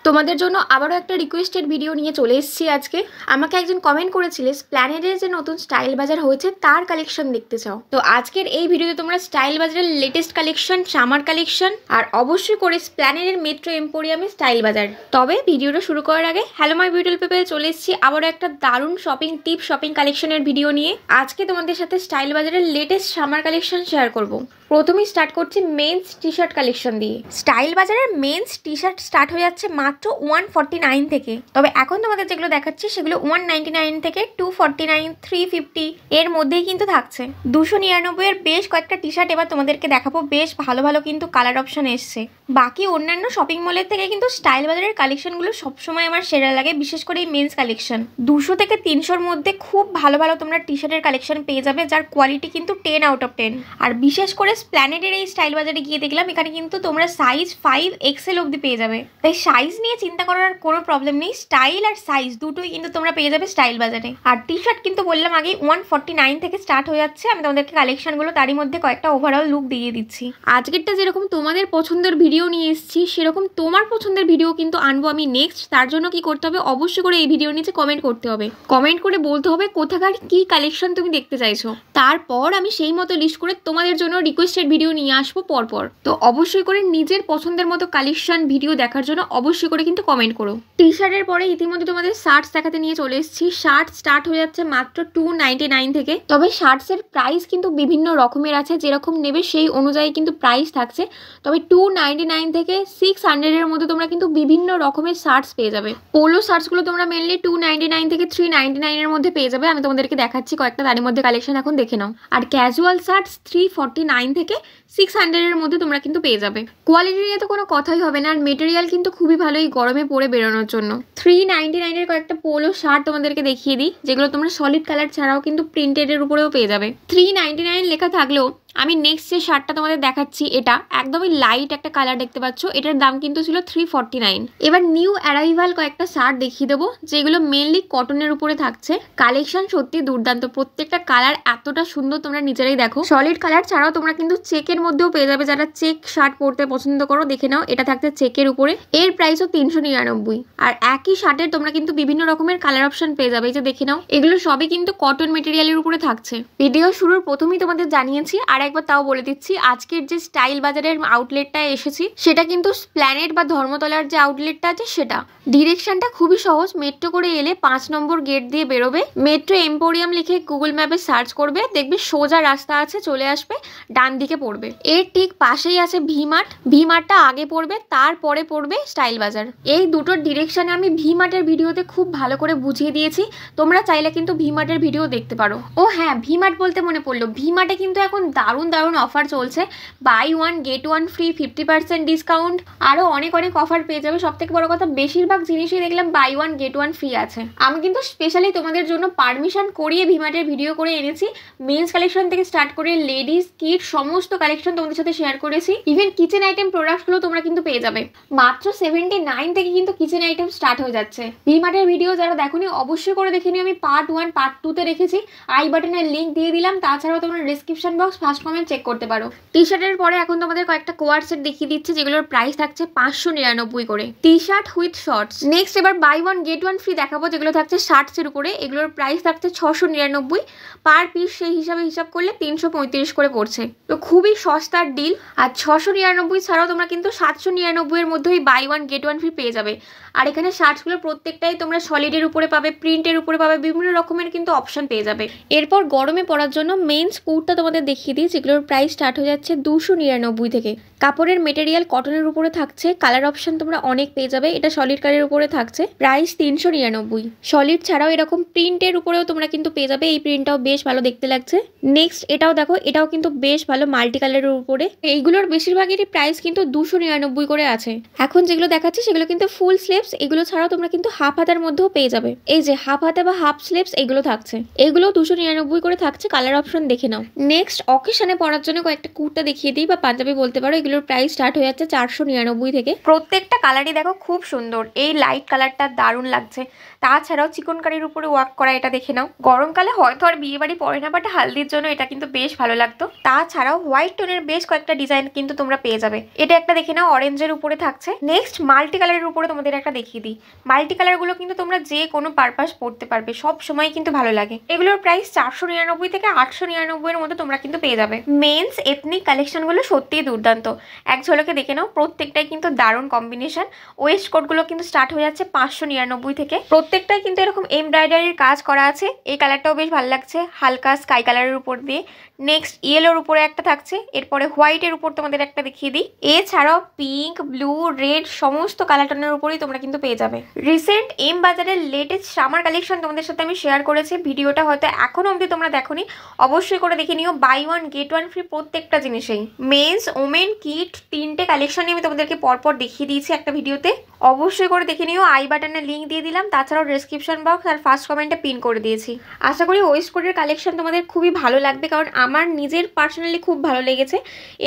তোমাদের জন্য আবারও একটা রিকোয়েস্টেড ভিডিও নিয়ে চলে এসেছি আজকে। আমাকে একজন কমেন্ট করেছিলে স্প্ল্যানেডের যে নতুন স্টাইল বাজার হয়েছে তার কালেকশন দেখতে চাও। তো আজকের এই ভিডিওতে তোমরা স্টাইল বাজারের লেটেস্ট কালেকশন, সামার কালেকশন আর অবশ্যই করে স্প্ল্যানেডের মেট্রো এম্পোরিয়ামের স্টাইল বাজার। তবে ভিডিওটা শুরু করার আগে হ্যালো মাই বিউটিফুল পিপল, চলে এসেছি আবারও একটা দারুণ শপিং টিপ, শপিং কালেকশনের ভিডিও নিয়ে। আজকে তোমাদের সাথে স্টাইল বাজারের লেটেস্ট সামার কালেকশন শেয়ার করব। প্রথমেই স্টার্ট করছি মেন্স টি শার্ট কালেকশন দিয়ে। স্টাইল বাজারের মেন্স টি শার্ট স্টার্ট হয়ে যাচ্ছে মাত্র 149 থেকে। তবে এখন তোমাদের যেগুলো দেখাচ্ছি সেগুলো 199 থেকে 249, 350 এর মধ্যেই কিন্তু থাকছে। 299 এর বেশ কয়েকটা টি শার্ট এবার তোমাদেরকে দেখাবো। বেশ ভালো ভালো কিন্তু কালার অপশন এসছে। বাকি অন্যান্য শপিং মলের থেকে কিন্তু স্টাইল বাজারের কালেকশনগুলো সবসময় আমার সেরা লাগে, বিশেষ করে এই মেন্স কালেকশন। 200 থেকে 300-র মধ্যে খুব ভালো ভালো তোমরা টি শার্টের কালেকশন পেয়ে যাবে, যার কোয়ালিটি কিন্তু 10 আউট অফ 10। আর বিশেষ করে স্প্ল্যানেডের এই স্টাইল বাজারে গিয়ে দেখলাম এখানে কিন্তু তোমরা সাইজ 5XL অবধি পেয়ে যাবে। তাই সাইজ নিয়ে চিন্তা করার কোনো প্রবলেম নেই, স্টাইল আর সাইজ দুটোই কিন্তু তোমরা পেয়ে যাবে স্টাইল বাজারে। আর টি শার্ট কিন্তু বললাম আগে 149 থেকে স্টার্ট হয়ে যাচ্ছে। আমি তোমাদেরকে কালেকশনগুলো তারই মধ্যে কয়েকটা ওভারঅল লুক দিয়ে দিচ্ছি। আজকেরটা যেরকম তোমাদের পছন্দের ভিডিও নিয়ে এসেছি, সেরকম তোমার পছন্দের ভিডিও কিন্তু আনবো আমি নেক্সট। তার জন্য কি করতে হবে, অবশ্যই করে এই ভিডিও নিচে কমেন্ট করতে হবে। কমেন্ট করে বলতে হবে কোথাকার কি কালেকশন তুমি দেখতে চাইছো। তারপর আমি সেই মতো লিস্ট করে তোমাদের জন্য রিকোয়েস্টেড ভিডিও নিয়ে আসবো পরপর। তো অবশ্যই করে নিজের পছন্দের মতো কালেকশন ভিডিও দেখার জন্য অবশ্যই করে কিন্তু কমেন্ট করো। টি শার্টের পরে ইতিমধ্যে তোমাদের শার্টস দেখাতে নিয়ে চলে এসেছি। শার্ট স্টার্ট হয়ে যাচ্ছে মাত্র 299 থেকে। তবে শার্টসের প্রাইস কিন্তু বিভিন্ন রকমের আছে, যেরকম নেবে সেই অনুযায়ী কিন্তু প্রাইস থাকছে। তবে 299 থেকে 600 এর মধ্যে তোমরা কিন্তু বিভিন্ন রকমের শার্টস পেয়ে যাবে। পোলো শার্টসগুলো তোমরা মেনলি 299 থেকে 399 এর মধ্যে পেয়ে যাবে। আমি তোমাদেরকে দেখাচ্ছি কয়েকটা, তারই মধ্যে কালেকশন এখন দেখে নাও। আর ক্যাজুয়াল শার্টস 349 থেকে 600 এর মধ্যে তোমরা কিন্তু পেয়ে যাবে। কোয়ালিটি নিয়ে তো কোনো কথাই হবে না, আর মেটেরিয়াল কিন্তু খুবই ভালো এই গরমে পরে বেরোনোর জন্য। 399 এর কয়েকটা পোলো শার্ট তোমাদেরকে দেখিয়ে দিই, যেগুলো তোমরা সলিড কালার ছাড়াও কিন্তু প্রিন্টেড এর উপরেও পেয়ে যাবে। 399 লেখা থাকলেও আমি নেক্সট যে শার্টটা তোমাদের দেখাচ্ছি এটা একদমই লাইট একটা কালার দেখতে পাচ্ছ। এটার দাম কিন্তু ছিল 349। এবার নিউ অ্যারাইভাল কয়েকটা শার্ট দেখিয়ে দেবো, যেগুলো মেনলি কটনের উপরে থাকছে। কালেকশন সত্যি দুর্দান্ত, প্রত্যেকটা কালার এতটা সুন্দর, তোমরা নিজেরাই দেখো। সলিড কালার ছাড়াও তোমরা কিন্তু চেকের মধ্যেও পেয়ে যাবে। যারা চেক শার্ট পরতে পছন্দ করো দেখে নাও, এটা থাকছে চেকের উপরে। এর প্রাইসও 399। আর একই শার্টের তোমরা কিন্তু বিভিন্ন রকমের কালার অপশন পেয়ে যাবে। এই যে দেখে নাও, এগুলো সবই কিন্তু কটন মেটেরিয়ালের উপরে থাকছে। ভিডিও শুরুর প্রথমেই তোমাদের জানিয়েছি, আর একবার তাও বলে দিচ্ছি, আজকের যে স্টাইল বাজারের আউটলেটটা এসেছি সেটা কিন্তু স্প্ল্যানেড বা ধর্মতলার যে আউটলেটটা আছে সেটা। ডিরেকশনটা খুবই সহজ, মেট্রো করে এলে 5 নম্বর গেট দিয়ে বেরোবে। মেট্রো এম্পোরিয়াম লিখে গুগল ম্যাপে সার্চ করবে, দেখবে সোজা রাস্তা আছে, চলে আসবে, ডান দিকে পড়বে। এর ঠিক পাশেই আছে ভিমার্ট। ভিমার্টটা আগে পড়বে, তারপরে পড়বে স্টাইল বাজার। এই দুটোর ডিরেকশনে আমি ভিমার্টের ভিডিওতে খুব ভালো করে বুঝিয়ে দিয়েছি, তোমরা চাইলে কিন্তু ভিমার্টের ভিডিও দেখতে পারো। ও হ্যাঁ, ভিমার্ট বলতে মনে পড়লো, ভিমার্টে কিন্তু এখন দারুণ দারুণ অফার চলছে। বাই 1 গেট 1 ফ্রি, 50% ডিসকাউন্ট, আরো অনেক অনেক অফার পেয়ে যাবে। সব থেকে বড় কথা, বেশিরভাগ জিনিসই দেখলাম বাই 1 গেট 1 ফ্রি আছে। আমি কিন্তু স্পেশালি তোমাদের জন্য পারমিশন করিয়ে ভিমার্টের ভিডিও করে এনেছি। মেন্স কালেকশন থেকে স্টার্ট করে লেডিস কিড সমস্ত কালেকশন তোমাদের সাথে শেয়ার করেছি। ইভেন কিচেন আইটেম প্রোডাক্টগুলো তোমরা কিন্তু পেয়ে যাবে। মাত্র 79 থেকে কিন্তু কিচেন আইটেম স্টার্ট হয়ে যাচ্ছে। ভিমার্টের ভিডিও যারা দেখোনি অবশ্যই করে দেখে নিও, আমি পার্ট 1 পার্ট 2 তে রেখেছি। আই বাটনের লিঙ্ক দিয়ে দিলাম, তাছাড়াও তোমরা description box first comment check করতে পারো। টি শার্টের পরে এখন তোমাদের কয়েকটা কোয়ার সেট দেখিয়ে দিচ্ছে, যেগুলোর প্রাইস থাকছে 599 করে। T shirt with shorts. Next এবার বাই 1 গেট 1 ফ্রি দেখাবো, যেগুলো থাকছে শার্টসের উপরে। এগুলোর প্রাইস থাকছে 699 পার পিস। সেই হিসাব করলে 335 করে পড়ছে। তো খুবই সস্তার ডিল। আর 699 ছাড়াও তোমরা কিন্তু 799 এর মধ্যেই বাই 1 গেট 1 ফ্রি পেয়ে যাবে। আর এখানে শার্টসগুলো প্রত্যেকটাই তোমরা সলিডের উপরে পাবে, প্রিন্টের উপরে পাবে, বিভিন্ন রকমের কিন্তু অপশন পেয়ে যাবে। এরপর গরমে পড়ার জন্য মেন্স কুর্তা তোমাদের দেখিয়ে দিই, যেগুলোর প্রাইস স্টার্ট হয়ে যাচ্ছে 299 থেকে। কাপড়ের মেটেরিয়াল কটনের উপরে থাকছে, কালার অপশন তোমরা অনেক পেয়ে যাবে। এটা সলিড কালারের উপরে থাকছে, প্রাইস 399। সলিড ছাড়াও এরকম প্রিন্টের উপরেও তোমরা কিন্তু পেয়ে যাবে। এই প্রিন্টটাও বেশ ভালো দেখতে লাগছে। নেক্সট এটাও দেখো, এটাও কিন্তু বেশ ভালো মাল্টি কালারের উপরে। এইগুলোর বেশিরভাগেরই প্রাইস কিন্তু 299 করে আছে। এখন যেগুলো দেখাচ্ছি সেগুলো কিন্তু ফুল স্লিভস। এগুলো ছাড়াও তোমরা কিন্তু হাফ হাতার মধ্যেও পেয়ে যাবে। এই যে হাফ হাতা বা হাফ স্লিভস এগুলো থাকছে, এগুলো 299 করে থাকছে। কালার অপশন দেখে নাও। নেক্সট অকেশনে পরার জন্য কয়েকটা কুর্তা দেখিয়ে দিই বা পাঞ্জাবি বলতে পারো। এগুলোর প্রাইস স্টার্ট হয়ে যাচ্ছে 499 থেকে। প্রত্যেকটা কালারই দেখো খুব সুন্দর। এই লাইট কালারটা দারুণ লাগছে। তাছাড়াও চিকনকারির উপরে ওয়ার্ক করা, এটা দেখে নাও। গরমকালে হয়তো আর বিয়ে বাড়ি পরে না, বাট হালদির জন্য এটা কিন্তু বেশ ভালো লাগতো। তাছাড়াও হোয়াইট টোনের বেশ কয়েকটা ডিজাইন কিন্তু তোমরা পেয়ে যাবে। এটা একটা দেখে নাও, অরেঞ্জের উপরে থাকছে। নেক্সট মাল্টি কালারের উপরে তোমাদের একটা দেখিয়ে দিই। মাল্টি কালার গুলো কিন্তু তোমরা যে কোনো পারপাস পড়তে পারবে, সব সময় কিন্তু ভালো লাগে। এগুলোর প্রাইস 499 থেকে 899 এর মধ্যে তোমরা কিন্তু পেয়ে যাবে। মেন্স এথনিক কালেকশন গুলো সত্যিই দুর্দান্ত। এক ঝলকে দেখে নাও, প্রত্যেকটাই কিন্তু দারুণ কম্বিনেশন। ওয়েস্ট কোট গুলো কিন্তু স্টার্ট হয়ে যাচ্ছে 599 থেকে। প্রত্যেকটাই কিন্তু এরকম এমব্রয়ডারির কাজ করা আছে। এই কালারটাও বেশ ভালো লাগছে, হালকা স্কাই কালারের উপর দিয়ে। নেক্সট ইয়েলোর উপরে একটা থাকছে, এরপরে হোয়াইটের উপর তোমাদের একটা দেখিয়ে দিই। এছাড়াও পিঙ্ক, ব্লু, রেড সমস্ত কালার টোনের উপরেই তোমরা কিন্তু পেয়ে যাবে। রিসেন্ট এম বাজারের লেটেস্ট সামার কালেকশন তোমাদের সাথে আমি শেয়ার করেছি। ভিডিওটা হয়তো এখনো অবধি তোমরা দেখোনি, অবশ্যই করে দেখে নিও। Buy one get one free প্রত্যেকটা জিনিসেই। মেন্স ওমেন কিট তিনটে কালেকশনই আমি তোমাদেরকে পরপর দেখিয়ে দিয়েছি একটা ভিডিওতে, অবশ্যই করে দেখে নিও। আই বাটনে লিঙ্ক দিয়ে দিলাম, তাছাড়াও ডেসক্রিপশন বক্স আর ফার্স্ট কমেন্টে পিন করে দিয়েছি। আশা করি ওয়েস্ট কোটের কালেকশন তোমাদের খুবই ভালো লাগবে, কারণ আমার নিজের পার্সোনালি খুব ভালো লেগেছে।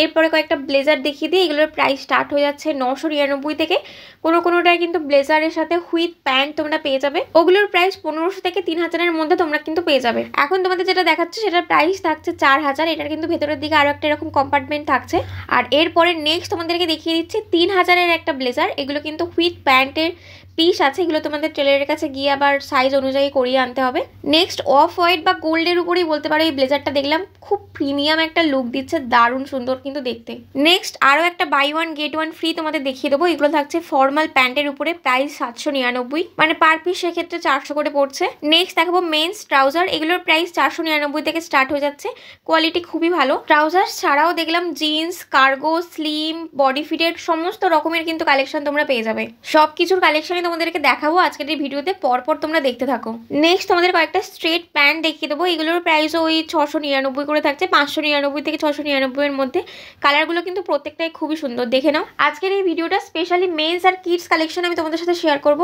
এরপরে কয়েকটা ব্লেজার দেখিয়ে দিই। এগুলোর প্রাইস স্টার্ট হয়ে যাচ্ছে 999 থেকে। কোনোটায় কিন্তু ব্লেজারের সাথে হুইথ প্যান্ট তোমরা পেয়ে যাবে। ওগুলোর প্রাইস 1500 থেকে 3000-এর মধ্যে তোমরা কিন্তু পেয়ে যাবে। এখন তোমাদের যেটা দেখাচ্ছে সেটার প্রাইস থাকছে 4000। এটার কিন্তু ভেতরের দিকে আরো একটা এরকম কম্পার্টমেন্ট থাকছে। আর এরপরে নেক্সট তোমাদেরকে দেখিয়ে দিচ্ছি 3000-এর একটা ব্লেজার। এগুলো কিন্তু হুইথ প্যান্টের পিস আছে। এগুলো তোমাদের টেলারের কাছে গিয়ে আবার সাইজ অনুযায়ী করিয়ে আনতে হবে। নেক্সট অফ হোয়াইট বা গোল্ডের উপরেই বলতে পারো এই ব্লেজারটা দেখলাম, খুব প্রিমিয়াম একটা লুক দিচ্ছে, দারুণ সুন্দর কিন্তু দেখতে। নেক্সট আরও একটা buy one get one free তোমাদের দেখিয়ে দেবো। এগুলো থাকছে ফর্মাল প্যান্টের উপরে, প্রাইস 799, মানে পার পিস সেক্ষেত্রে 400 করে পড়ছে। নেক্সট দেখাবো মেন্স ট্রাউজার। এগুলোর প্রাইস 499 থেকে স্টার্ট হয়ে যাচ্ছে। কোয়ালিটি খুবই ভালো। ট্রাউজার ছাড়াও দেখলাম jeans, cargo, slim, body fitted সমস্ত রকমের কিন্তু কালেকশন তোমরা পেয়ে যাবে। সব কিছুর কালেকশন তোমাদেরকে দেখাবো আজকের এই ভিডিওতে, পরপর তোমরা দেখতে থাকো। নেক্সট তোমাদের কয়েকটা স্ট্রেট প্যান্ট দেখিয়ে দেবো। এগুলোর প্রাইসও ওই 699 করে থাকছে, 599 থেকে 699 এর মধ্যে। কালারগুলো কিন্তু প্রত্যেকটাই খুবই সুন্দর, দেখে নাও। আজকের এই ভিডিওটা স্পেশালি মেন্স আর কিডস কালেকশন আমি তোমাদের সাথে শেয়ার করব।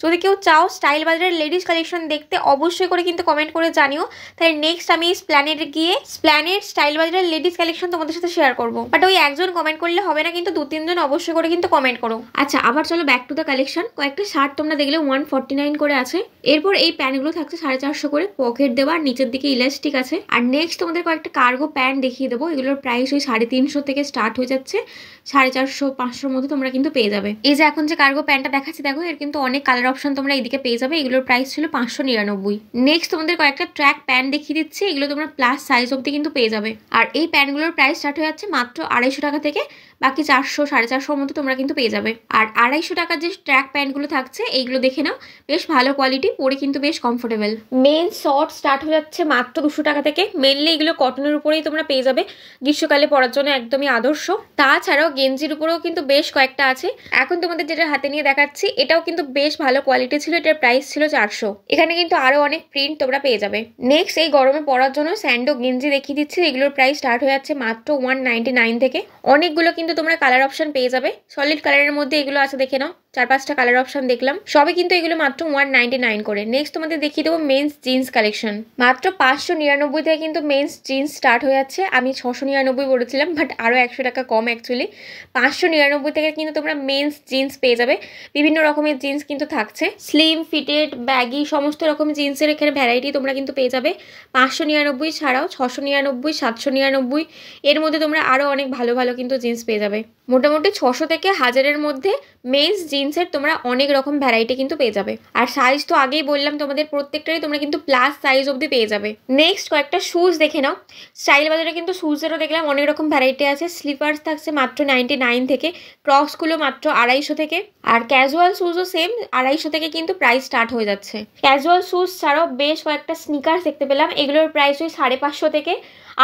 যদি কেউ চাও স্টাইল বাজারের লেডিস কালেকশন দেখতে, অবশ্যই করে কিন্তু কমেন্ট করে জানিও। তাই নেক্সট আমি স্প্ল্যানেডে গিয়ে স্প্ল্যানেড স্টাইল বাজারের লেডিস কালেকশন তোমাদের সাথে শেয়ার করব। বাট ওই একজন কমেন্ট করলে হবে না, কিন্তু 2-3 জন অবশ্যই করে কিন্তু কমেন্ট করো। আচ্ছা, আবার চলো ব্যাক টু দ্য কালেকশন। কয়েকটা শার্ট তোমরা দেখলে 149 করে আছে। এরপর এই প্যান্টগুলো থাকছে 450 করে, পকেট দেওয়া, নিচের দিকে ইলাস্টিক আছে। আর নেক্সট তোমাদের কয়েকটা কার্গো প্যান্ট দেখিয়ে দেবো। এগুলোর প্রাইস ওই 350 থেকে স্টার্ট হয়ে যাচ্ছে, 450-500 মধ্যে তোমরা কিন্তু পেয়ে যাবে। এই যে এখন যে কার্গো প্যান্টটা দেখাচ্ছি দেখো, এর কিন্তু অনেক কালার অপশন তোমরা এইদিকে পেয়ে যাবে। এগুলোর প্রাইস ছিল 599। নেক্সট তোমাদের কয়েকটা ট্র্যাক প্যান্ট দেখিয়ে দিচ্ছি। এগুলো তোমরা প্লাস সাইজ অবধি কিন্তু পেয়ে যাবে। আর এই প্যান্টগুলোর প্রাইস স্টার্ট হয়ে যাচ্ছে মাত্র 250 টাকা থেকে, বাকি 400-450 মধ্যে তোমরা কিন্তু পেয়ে যাবে। আর 250 টাকার যে ট্র্যাক প্যান্টগুলো থাকছে এইগুলো দেখে নাও, বেশ ভালো কোয়ালিটি, পরে কিন্তু বেশ কমফোর্টেবল। মেন শর্ট স্টার্ট হয়ে যাচ্ছে মাত্র 200 টাকা থেকে। মেনলি এগুলো কটনের উপরেই তোমরা পেয়ে যাবে, গ্রীষ্মকালে পরার জন্য একদমই আদর্শ। তাছাড়াও গেঞ্জির উপরেও কিন্তু বেশ কয়েকটা আছে। এখন তোমাদের যেটা হাতে নিয়ে দেখাচ্ছি এটাও কিন্তু বেশ ভালো কোয়ালিটি ছিল, এটার প্রাইস ছিল 400। এখানে কিন্তু আরো অনেক প্রিন্ট তোমরা পেয়ে যাবে। নেক্সট এই গরমে পরার জন্য স্যান্ডো গেঞ্জি দেখিয়ে দিচ্ছি। এগুলোর প্রাইস স্টার্ট হয়ে যাচ্ছে মাত্র 199 থেকে। অনেকগুলো কিন্তু তোমরা কালার অপশন পেয়ে যাবে। সলিড কালারের মধ্যে এগুলো আছে, দেখে নাও। 4-5টা কালার অপশন দেখলাম, সবই কিন্তু এগুলো মাত্র 199 করে। নেক্সট তোমাদের দেখিয়ে দেবো মেন্স জিন্স কালেকশন। মাত্র 599 থেকে কিন্তু মেন্স জিন্স স্টার্ট হয়ে যাচ্ছে। আমি 699 বলেছিলাম, বাট আরও 100 টাকা কম অ্যাকচুয়ালি। 599 থেকে কিন্তু তোমরা মেন্স জিন্স পেয়ে যাবে। বিভিন্ন রকমের জিন্স কিন্তু থাকছে, স্লিম, ফিটেড, ব্যাগি, সমস্ত রকম জিন্সের এখানে ভ্যারাইটি তোমরা কিন্তু পেয়ে যাবে। 599 ছাড়াও 699, 799 এর মধ্যে তোমরা আরও অনেক ভালো ভালো কিন্তু জিন্স পেয়ে যাবে। মোটামুটি 600 থেকে 1000-এর মধ্যে মেন্স জিন্সের তোমরা অনেক রকম ভ্যারাইটি কিন্তু পেয়ে যাবে। আর সাইজ তো আগেই বললাম তোমাদের, প্রত্যেকটাই তোমরা কিন্তু প্লাস সাইজ অবধি পেয়ে যাবে। নেক্সট কয়েকটা শুজ দেখে নাও। স্টাইল বাজারে কিন্তু শুজেরও দেখলাম অনেক রকম ভ্যারাইটি আছে। স্লিপার্স থাকছে মাত্র 99 থেকে, ক্রক্সগুলো মাত্র 250 থেকে। আর ক্যাজুয়াল শুজও সেম 250 থেকে কিন্তু প্রাইস স্টার্ট হয়ে যাচ্ছে। ক্যাজুয়াল শুজ ছাড়াও বেশ কয়েকটা স্নিকার্স দেখতে পেলাম। এগুলোর প্রাইস ওই 550 থেকে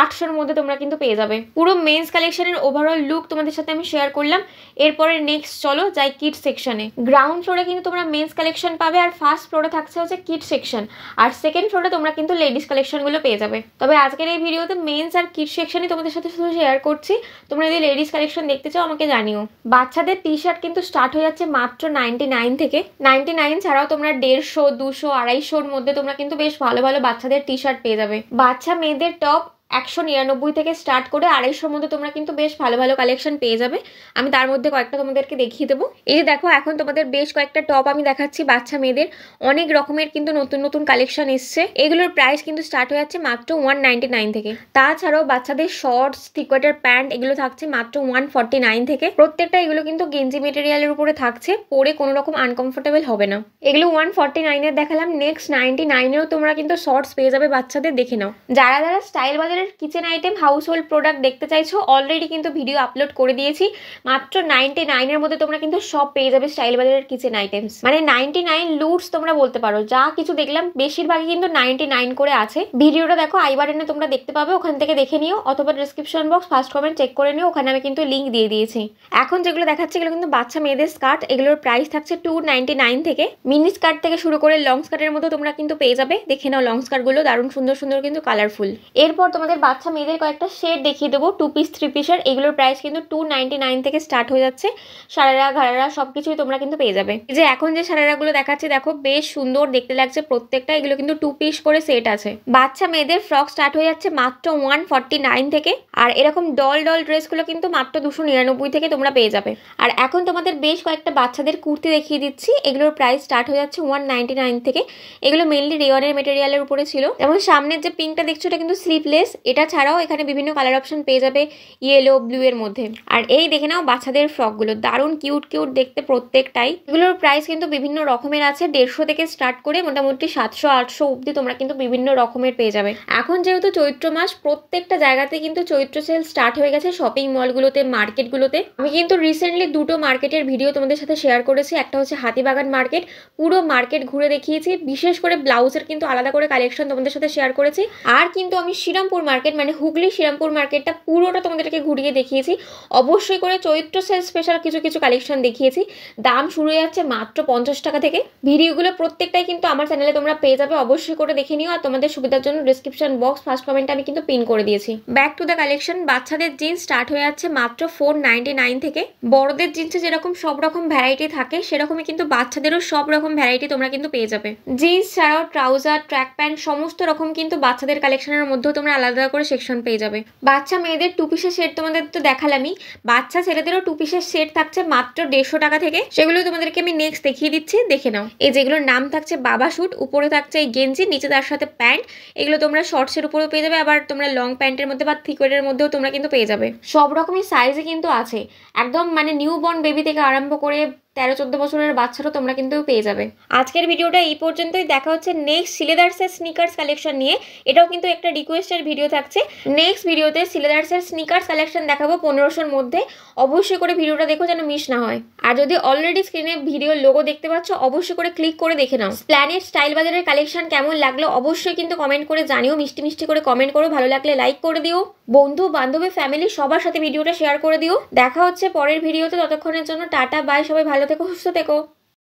800-এর মধ্যে তোমরা কিন্তু পেয়ে যাবে। পুরো মেন্স কালেকশনের ওভারঅল লুক তোমাদের সাথে আমি শেয়ার করলাম। এরপরে নেক্সট চলো যাই কিডস সেকশনে। গ্রাউন্ড ফ্লোরে কিন্তু তোমরা মেন্স কালেকশন পাবে, আর ফার্স্ট ফ্লোরে থাকছে হচ্ছে কিডস সেকশন, আর সেকেন্ড ফ্লোরে তোমরা কিন্তু লেডিস কালেকশনগুলো পেয়ে যাবে। তবে আজকের এই ভিডিওতে মেন্স আর কিডস সেকশনই তোমাদের সাথে শুধু শেয়ার করছি। তোমরা যদি লেডিস কালেকশন দেখতে চাও আমাকে জানিও। বাচ্চাদের টি শার্ট কিন্তু স্টার্ট হয়ে যাচ্ছে মাত্র 99 থেকে। 99 ছাড়াও তোমরা 150, 200, 250-এর মধ্যে তোমরা কিন্তু বেশ ভালো ভালো বাচ্চাদের টি শার্ট পেয়ে যাবে। বাচ্চা মেয়েদের টপ 199 থেকে স্টার্ট করে 250-র মধ্যে তোমরা কিন্তু বেশ ভালো ভালো কালেকশন পেয়ে যাবে। আমি তার মধ্যে কয়েকটা তোমাদেরকে দেখিয়ে দেবো। এই যে দেখো, এখন তোমাদের বেশ কয়েকটা টপ আমি দেখাচ্ছি বাচ্চা মেয়েদের। অনেক রকমের কিন্তু নতুন নতুন কালেকশন এসছে। এগুলোর প্রাইস কিন্তু স্টার্ট হয়ে যাচ্ছে মাত্র 199 থেকে। তাছাড়াও বাচ্চাদের শর্টস, থ্রি কোয়ার্টার প্যান্ট এগুলো থাকছে মাত্র 149 থেকে। প্রত্যেকটা এগুলো কিন্তু গেঞ্জি মেটেরিয়ালের উপরে থাকছে, পরে কোনো রকম আনকমফোর্টেবল হবে না। এগুলো 149-এর দেখালাম। নেক্সট 99-এও তোমরা কিন্তু শর্টস পেয়ে যাবে বাচ্চাদের, দেখে নাও। যারা যারা স্টাইল বাজারের kitchen item, house hold product দেখতে চাইছো, অলরেডি কিন্তু ভিডিও আপলোড করে দিয়েছি। মাত্র 99-এর মধ্যে তোমরা কিন্তু সব পেয়ে যাবে স্টাইল বাজারের কিচেন আইটেমস। মানে 99 লুটস তোমরা বলতে পারো। যা কিছু দেখলাম বেশিরভাগই কিন্তু 99 করে আছে। ভিডিওটা দেখো, আই বাটনে তোমরা দেখতে পাবে, ওখান থেকে দেখে নিও, অথবা description box first comment check করে নিও, ওখানে আমি কিন্তু লিঙ্ক দিয়ে দিয়েছি। এখন যেগুলো দেখাচ্ছি এগুলো কিন্তু বাচ্চা মেয়েদের স্কার্ট। এগুলোর প্রাইস থাকছে 299 থেকে। মিনি স্কার্ট থেকে শুরু করে লং স্কার্টের মধ্যে তোমরা কিন্তু পেয়ে যাবে। দেখে নাও লং স্কার্টগুলো দারুণ সুন্দর সুন্দর কিন্তু কালারফুল। এরপর তোমাদের বাচ্চা মেয়েদের কয়েকটা শেড দেখিয়ে দেবো, 2 পিস 3 পিসের। এগুলোর প্রাইস কিন্তু 299 থেকে স্টার্ট হয়ে যাচ্ছে। সারারা ঘাড়ারা সবকিছুই তোমরা কিন্তু পেয়ে যাবে। এই যে এখন যে সারারাগুলো দেখাচ্ছি দেখো, বেশ সুন্দর দেখতে লাগছে প্রত্যেকটা। এগুলো কিন্তু 2 পিস করে সেট আছে। বাচ্চা মেয়েদের ফ্রক স্টার্ট হয়ে যাচ্ছে মাত্র 149 থেকে। আর এরকম ডল ড্রেসগুলো কিন্তু মাত্র 299 থেকে তোমরা পেয়ে যাবে। আর এখন তোমাদের বেশ কয়েকটা বাচ্চাদের কুর্তি দেখিয়ে দিচ্ছি। এগুলোর প্রাইস স্টার্ট হয়ে যাচ্ছে 199 থেকে। এগুলো মেনলি রেয়নের মেটেরিয়ালের উপরে ছিল। যেমন সামনের যে পিঙ্কটা দেখছো এটা কিন্তু স্লিভলেস। এটা ছাড়াও এখানে বিভিন্ন কালার অপশন পেয়ে যাবে ইয়েলো, ব্লু এর মধ্যে। আর এই দেখে নাও বাচ্চাদের ফ্রকগুলো, দারুণ কিউট কিউট দেখতে প্রত্যেকটাই। এগুলোর প্রাইস কিন্তু বিভিন্ন রকমের আছে, 150 থেকে স্টার্ট করে মোটামুটি 700-800 অব্দি তোমরা কিন্তু বিভিন্ন রকমের পেয়ে যাবে। এখন যেহেতু চৈত্র মাস, প্রত্যেকটা জায়গাতে কিন্তু চৈত্র সেল স্টার্ট হয়ে গেছে, শপিং মলগুলোতে, মার্কেটগুলোতে। আমি কিন্তু রিসেন্টলি দুটো মার্কেটের ভিডিও তোমাদের সাথে শেয়ার করেছি। একটা হচ্ছে হাতিবাগান মার্কেট, পুরো মার্কেট ঘুরে দেখিয়েছি। বিশেষ করে ব্লাউজের কিন্তু আলাদা করে কালেকশন তোমাদের সাথে শেয়ার করেছি। আর কিন্তু আমি শ্রীরামপুর মার্কেট, মানে হুগলি শ্রীরামপুর মার্কেটটা পুরোটা তোমাদেরকে ঘুরিয়ে দেখিয়েছি। অবশ্যই করে চৈত্র সেল স্পেশাল কিছু কিছু কালেকশন দেখিয়েছি। দাম শুরু হয়ে যাচ্ছে মাত্র 50 টাকা থেকে। ভিডিওগুলো প্রত্যেকটাই কিন্তু আমার চ্যানেলে তোমরা পেয়ে যাবে, অবশ্যই করে দেখে নিও। আর তোমাদের সুবিধার জন্য ডিসক্রিপশন বক্স ফার্স্ট কমেন্টে আমি কিন্তু পিন করে দিয়েছি। Back to the collection. বাচ্চাদের জিন্স স্টার্ট হয়ে যাচ্ছে মাত্র 499 থেকে। বড়দের জিন্সে যেরকম সব রকম ভ্যারাইটি থাকে, সেরকমই কিন্তু বাচ্চাদেরও সব রকম ভ্যারাইটি তোমরা কিন্তু পেয়ে যাবে। জিন্স ছাড়াও ট্রাউজার, ট্র্যাক প্যান্ট সমস্ত রকম কিন্তু বাচ্চাদের কালেকশনের মধ্যেও তোমরা আলাদা করে সেকশন পেয়ে যাবে। বাচ্চা মেয়েদের 2 পিসের সেট তোমাদের তো দেখালামই। বাচ্চা ছেলেদেরও 2 পিসের সেট থাকছে মাত্র 150 টাকা থেকে। সেগুলো তোমাদেরকে আমি নেক্সট দেখিয়ে দিচ্ছি, দেখে নাও। এই যেগুলোর নাম থাকছে বাবা শুট, উপরে থাকছে এই গেঞ্জি, নিচে তার সাথে প্যান্ট। এগুলো তোমরা শর্টসের উপরেও পেয়ে যাবে, আবার তোমরা লং প্যান্টের মধ্যে বা থ্রি কোয়ার্টারের মধ্যেও তোমরা কিন্তু পেয়ে যাবে। সব রকমই সাইজে কিন্তু আছে, একদম মানে নিউ বর্ন বেবি থেকে আরম্ভ করে 13-14 বছরের বাচ্চারও তোমরা কিন্তু পেয়ে যাবে। আজকের ভিডিওটা এই পর্যন্তই। দেখা হচ্ছে নেক্সট সিলেদার্সের স্নিকার্স কালেকশন নিয়ে। এটাও কিন্তু একটা রিকোয়েস্টের ভিডিও থাকছে। নেক্সট ভিডিওতে সিলেদার্সের স্নিকার্স কালেকশন দেখাবো 1500-র মধ্যে। অবশ্যই করে ভিডিওটা দেখো যেন মিস না হয়। আর যদি অলরেডি স্ক্রিনে ভিডিওর লোগো দেখতে পাচ্ছ, অবশ্যই করে ক্লিক করে দেখে নাও। প্ল্যানেট স্টাইল বাজারের কালেকশন কেমন লাগলো অবশ্যই কিন্তু কমেন্ট করে জানিও। মিষ্টি মিষ্টি করে কমেন্ট করো, ভালো লাগলে লাইক করে দিও। বন্ধু বান্ধবী ফ্যামিলি সবার সাথে ভিডিওটা শেয়ার করে দিও। দেখা হচ্ছে পরের ভিডিওতে। ততক্ষণের জন্য টাটা বাই, সবাই ভালো থেকো, সুস্থ থেকো।